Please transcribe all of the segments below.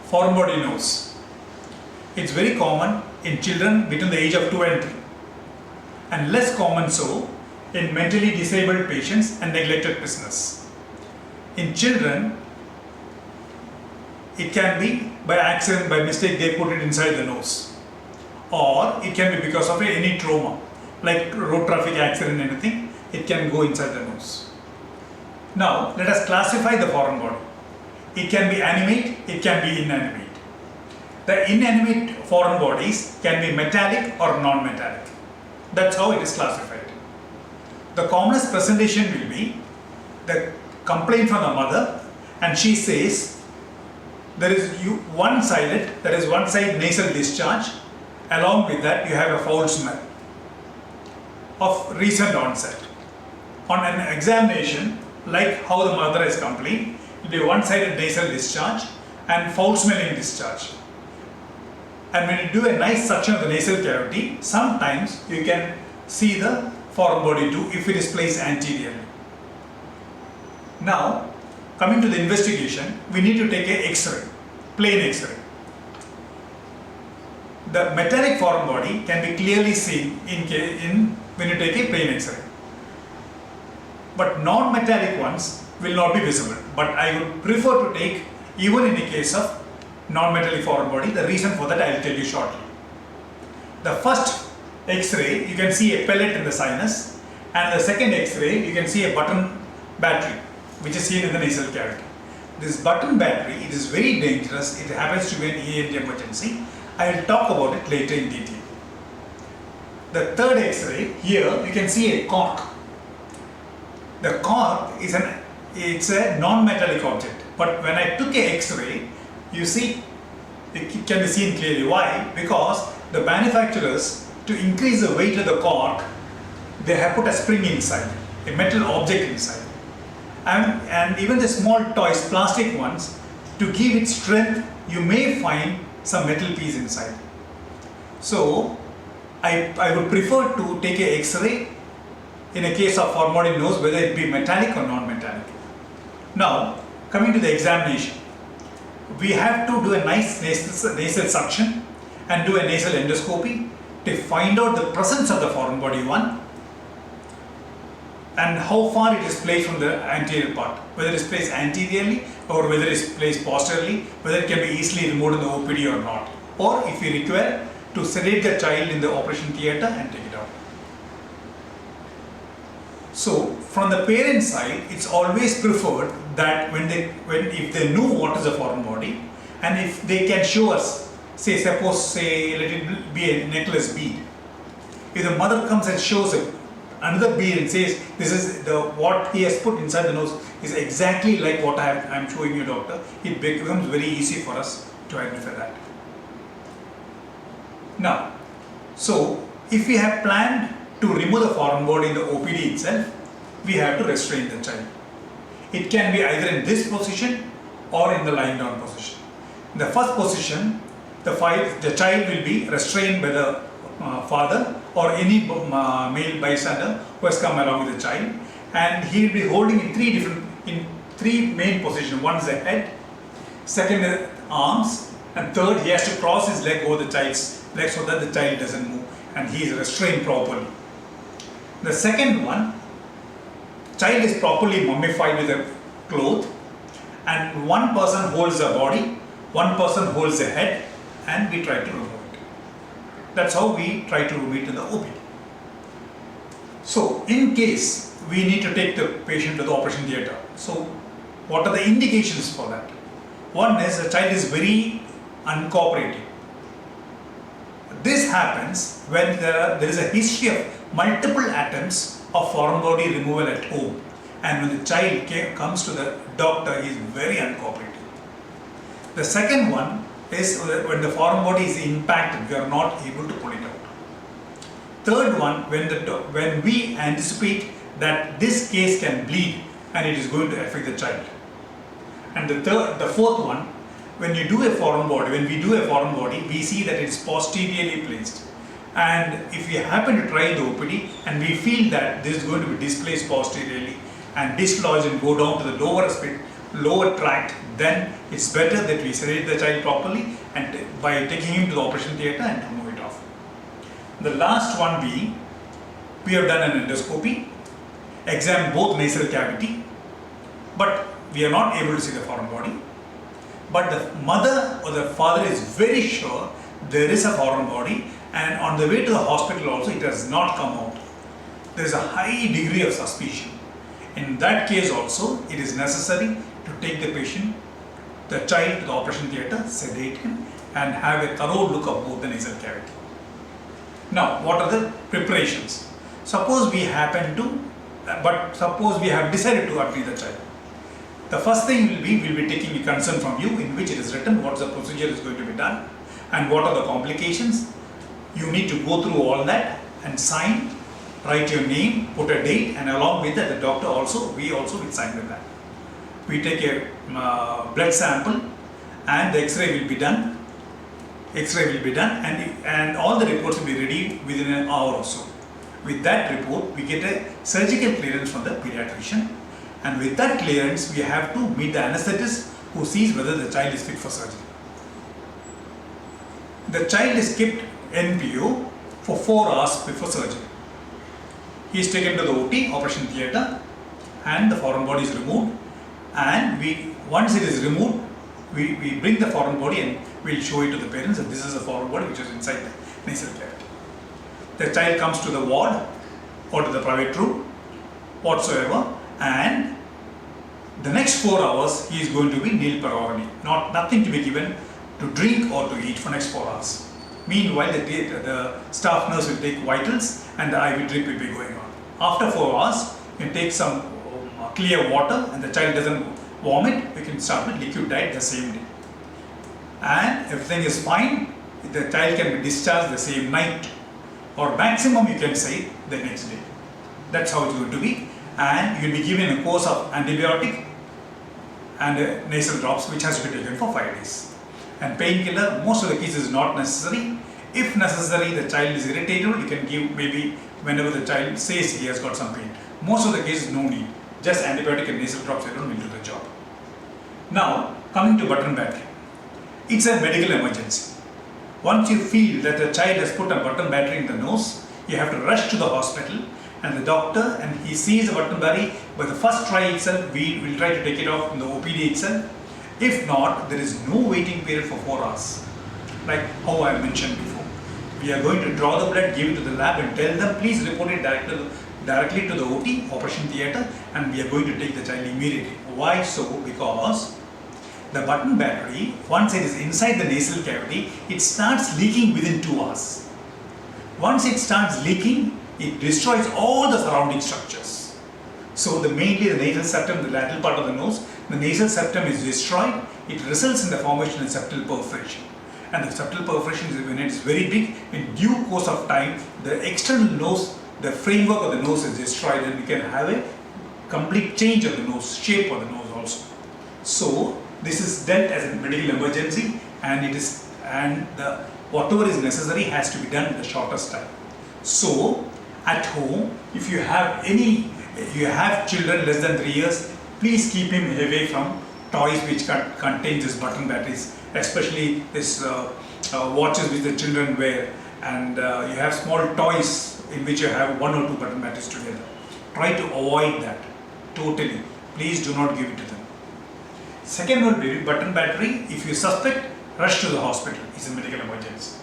foreign body nose. It's very common in children between the age of 2 and 3 and less common so in mentally disabled patients and neglected prisoners. In children, it can be by accident, by mistake they put it inside the nose, or it can be because of any trauma like road traffic accident, anything, it can go inside the nose. Now let us classify the foreign body. It can be animate, it can be inanimate. The inanimate foreign bodies can be metallic or non-metallic. That's how it is classified. The commonest presentation will be the complaint from the mother, and she says there is one side nasal discharge. Along with that, you have a foul smell of recent onset. On an examination, like how the mother has complained, it will be one-sided nasal discharge and foul smelling discharge. And when you do a nice suction of the nasal cavity, sometimes you can see the foreign body too if it is placed anteriorly. Now, coming to the investigation, we need to take a X-ray, plain X-ray. The metallic foreign body can be clearly seen when you take a plain X-ray. But non-metallic ones will not be visible. But I would prefer to take, even in the case of non-metallic foreign body, the reason for that I will tell you shortly. The first X-ray, you can see a pellet in the sinus, and the second X-ray, you can see a button battery, which is seen in the nasal cavity. This button battery, it is very dangerous. It happens to be an ENT emergency. I will talk about it later in detail. The third X-ray, here you can see a cork. The cork is a non-metallic object, but when I took a X-ray, you see it can be seen clearly. Why? Because the manufacturers, to increase the weight of the cork, they have put a spring inside, a metal object inside. And even the small toys, plastic ones, to give it strength, you may find some metal piece inside. So I would prefer to take a X-ray in a case of foreign body nose, whether it be metallic or non-metallic. Now, coming to the examination, we have to do a nice nasal suction and do a nasal endoscopy to find out the presence of the foreign body one and how far it is placed from the anterior part, whether it is placed anteriorly or whether it is placed posteriorly, whether it can be easily removed in the OPD or not, or if we require to sedate the child in the operation theatre and take it out. So from the parent side, it's always preferred that if they know what is a foreign body, and if they can show us, say let it be a necklace bead. If the mother comes and shows another bead and says this is what he has put inside the nose is exactly like what I am showing you, doctor, it becomes very easy for us to identify that. Now, so if we have planned to remove the foreign body in the OPD itself, we have to restrain the child. It can be either in this position or in the lying down position. In the first position, the child will be restrained by the father or any male bystander who has come along with the child, and he will be holding in three main positions. One is the head, second is arms, and third he has to cross his leg over the child's leg so that the child doesn't move and he is restrained properly. The second one, child is properly mummified with a cloth, and one person holds the body, one person holds the head, and we try to remove it. That's how we try to remove it in the OPD. So in case we need to take the patient to the operation theatre, so what are the indications for that? One is the child is very uncooperative. This happens when there is a history of multiple attempts of foreign body removal at home, and when the child comes to the doctor, he is very uncooperative. The second one is when the foreign body is impacted, we are not able to pull it out. Third one, when we anticipate that this case can bleed and it is going to affect the child. And the fourth one, when we do a foreign body, we see that it is posteriorly placed. And if we happen to try the OPD and we feel that this is going to be displaced posteriorly and dislodge and go down to the lower lower tract, then it's better that we sedate the child properly and by taking him to the operation theatre and to move it off. The last one being, we have done an endoscopy, examined both nasal cavity, but we are not able to see the foreign body. But the mother or the father is very sure there is a foreign body, and on the way to the hospital also it has not come out. There is a high degree of suspicion. In that case also, it is necessary to take the patient, the child, to the operation theatre, sedate him and have a thorough look of both the nasal cavity. Now, what are the preparations? Suppose we have decided to admit the child. The first thing will be, we'll be taking a consent from you in which it is written what the procedure is going to be done and what are the complications. You need to go through all that and sign, write your name, put a date, and along with that the doctor also, we also will sign with that. We take a blood sample and the X-ray will be done. And all the reports will be ready within an hour or so. With that report, we get a surgical clearance from the pediatrician. And with that clearance, we have to meet the anesthetist who sees whether the child is fit for surgery. The child is kept NPO for 4 hours before surgery. He is taken to the OT, operation theatre, and the foreign body is removed. And once it is removed, we bring the foreign body and we'll show it to the parents that this is a foreign body which is inside the nasal cavity. The child comes to the ward or to the private room, whatsoever, and the next 4 hours he is going to be nil parorally, nothing to be given to drink or to eat for next 4 hours. Meanwhile, the staff nurse will take vitals and the IV drip will be going on. After 4 hours, you take some clear water and the child doesn't vomit, we can start with liquid diet the same day. And everything is fine, the child can be discharged the same night or maximum you can say the next day. That's how it's going to be. And you'll be given a course of antibiotic and nasal drops which has to be taken for 5 days. And painkiller, most of the cases is not necessary. If necessary, the child is irritable, you can give maybe whenever the child says he has got some pain. Most of the cases no need, just antibiotic and nasal drops alone will do the job. Now, coming to button battery. It's a medical emergency. Once you feel that the child has put a button battery in the nose, you have to rush to the hospital and the doctor, and he sees the button battery. By the first try itself, we will try to take it off in the OPD itself. If not, there is no waiting period for 4 hours. Like how I mentioned before. We are going to draw the blood, give it to the lab and tell them, please report it directly to the OT, operation theatre, and we are going to take the child immediately. Why so? Because the button battery, once it is inside the nasal cavity, it starts leaking within 2 hours. Once it starts leaking, it destroys all the surrounding structures. So mainly the nasal septum, the lateral part of the nose, the nasal septum is destroyed. It results in the formation of septal perforation. And the septal perforation, when it is very big, in due course of time, the external nose, the framework of the nose is destroyed, and we can have a complete change of the nose, shape of the nose also. So this is dealt as a medical emergency, and whatever is necessary has to be done in the shortest time. So at home, if you have children less than 3 years, please keep him away from toys which contain this button batteries, especially this watches which the children wear, and you have small toys in which you have 1 or 2 button batteries together. Try to avoid that totally. Please do not give it to them. Second would be button battery. If you suspect, rush to the hospital. It's a medical emergency.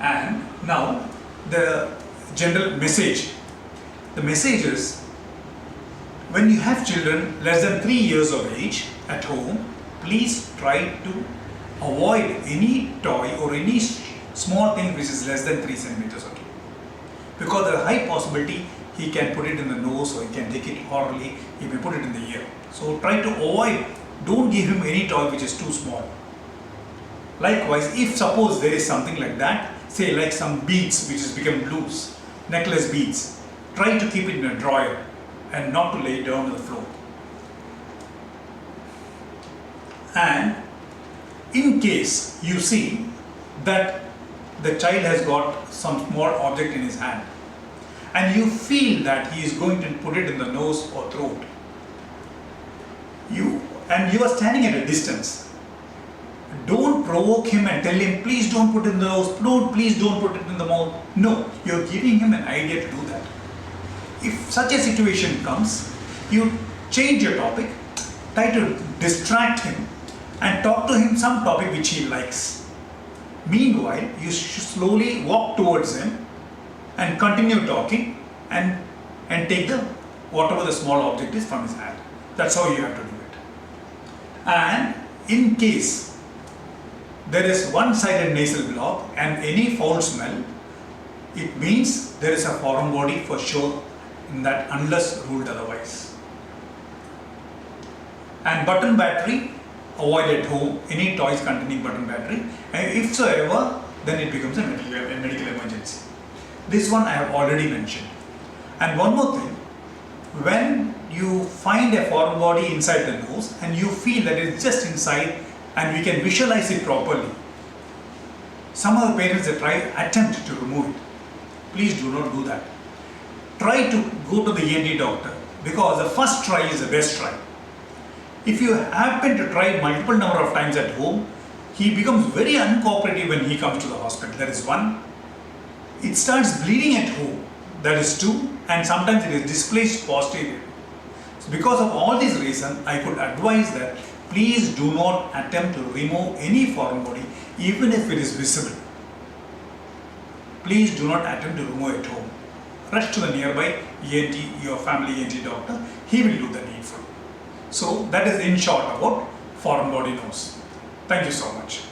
And now the general message. The message is, when you have children less than 3 years of age at home, please try to avoid any toy or any small thing which is less than 3 centimeters. Okay? Because there is a high possibility he can put it in the nose or he can take it orally, he may put it in the ear. So try to avoid, don't give him any toy which is too small. Likewise, if suppose there is something like that, say like some beads which has become loose, necklace beads, try to keep it in a drawer and not to lay it down on the floor. And in case you see that the child has got some small object in his hand and you feel that he is going to put it in the nose or throat, and you are standing at a distance, don't provoke him and tell him, please don't put it in the nose, please don't put it in the mouth. No, you're giving him an idea to do that. If such a situation comes, you change your topic, try to distract him and talk to him some topic which he likes. Meanwhile, you should slowly walk towards him and continue talking and take the whatever the small object is from his hand. That's how you have to do it. And in case there is one-sided nasal block and any foul smell, it means there is a foreign body for sure in that, unless ruled otherwise. And button battery, avoid at home, any toys containing button battery, and if so ever, then it becomes a medical emergency. This one I have already mentioned. And one more thing, when you find a foreign body inside the nose and you feel that it's just inside and we can visualize it properly, some of the parents attempt to remove it. Please do not do that. Try to go to the ENT doctor, because the first try is the best try. If you happen to try multiple number of times at home, he becomes very uncooperative when he comes to the hospital. That is one. It starts bleeding at home. That is two. And sometimes it is displaced posteriorly. So because of all these reasons, I could advise that please do not attempt to remove any foreign body, even if it is visible. Please do not attempt to remove at home. Rush to the nearby ENT, your family ENT doctor. He will do the needful. So that is in short about foreign body nose. Thank you so much.